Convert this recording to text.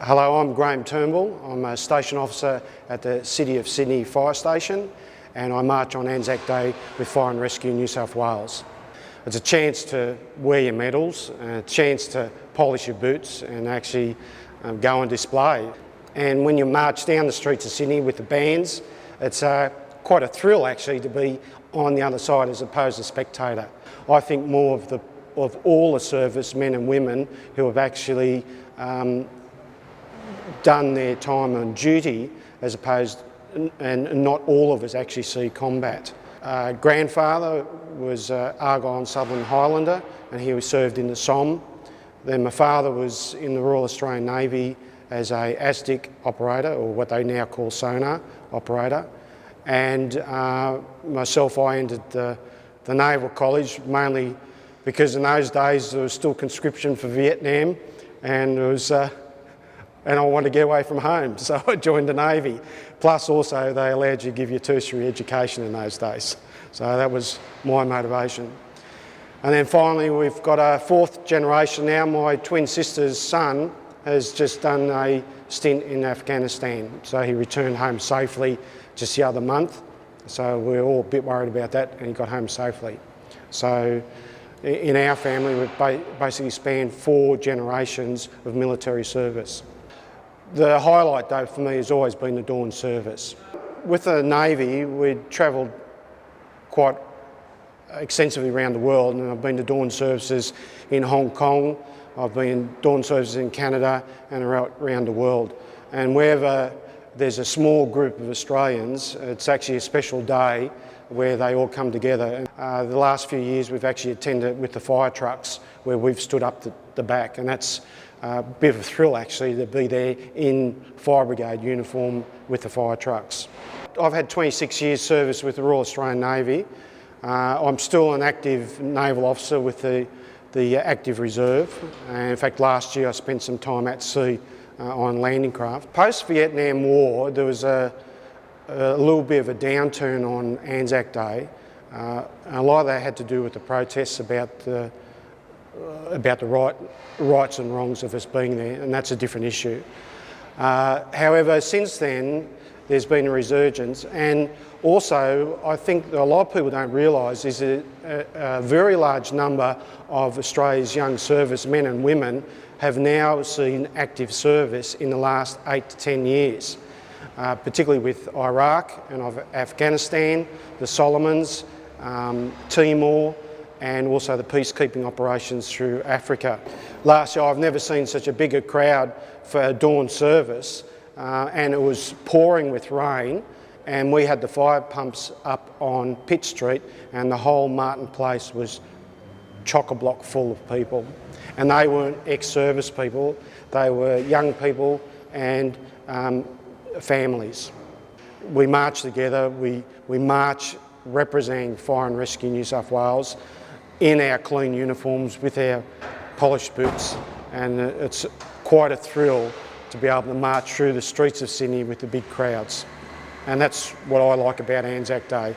Hello, I'm Graeme. I'm a station officer at the City of Sydney Fire Station, and I march on ANZAC Day with Fire and Rescue New South Wales. It's a chance to wear your medals, a chance to polish your boots and actually go and display. And when you march down the streets of Sydney with the bands, it's quite a thrill actually to be on the other side as opposed to spectator. I think more of all the service men and women who have actually done their time on duty as opposed, and not all of us actually see combat. Grandfather was Argyle and Southern Highlander, and he was served in the Somme. Then my father was in the Royal Australian Navy as a ANZAC operator, or what they now call Sonar Operator. And myself, I entered the Naval College mainly because in those days there was still conscription for Vietnam, and it was and I wanted to get away from home, so I joined the Navy. Plus also they allowed you to give you tertiary education in those days. So that was my motivation. And then finally we've got a fourth generation now. My twin sister's son has just done a stint in Afghanistan. So he returned home safely just the other month. So we're all a bit worried about that, and he got home safely. So in our family we've basically spanned 4 generations of military service. The highlight though for me has always been the dawn service. With the Navy we'd travelled quite extensively around the world, and I've been to dawn services in Hong Kong, I've been dawn services in Canada and around the world. And wherever there's a small group of Australians, it's actually a special day where they all come together. The last few years we've actually attended with the fire trucks where we've stood up the back, and that's a bit of a thrill actually to be there in fire brigade uniform with the fire trucks. I've had 26 years service with the Royal Australian Navy. I'm still an active naval officer with the active reserve. In fact, last year I spent some time at sea on landing craft. Post-Vietnam War there was a little bit of a downturn on ANZAC Day. A lot of that had to do with the protests about the rights and wrongs of us being there, and that's a different issue. However, since then there's been a resurgence, and also I think that a lot of people don't realise is that a very large number of Australia's young servicemen and women have now seen active service in the last 8 to 10 years, particularly with Iraq and Afghanistan, the Solomons, Timor, and also the peacekeeping operations through Africa. Last year I've never seen such a bigger crowd for a dawn service, and it was pouring with rain, and we had the fire pumps up on Pitt Street, and the whole Martin Place was chock-a-block full of people. And they weren't ex-service people, they were young people and families. We march together, we march representing Fire and Rescue New South Wales in our clean uniforms with our polished boots, and it's quite a thrill to be able to march through the streets of Sydney with the big crowds. And that's what I like about ANZAC Day.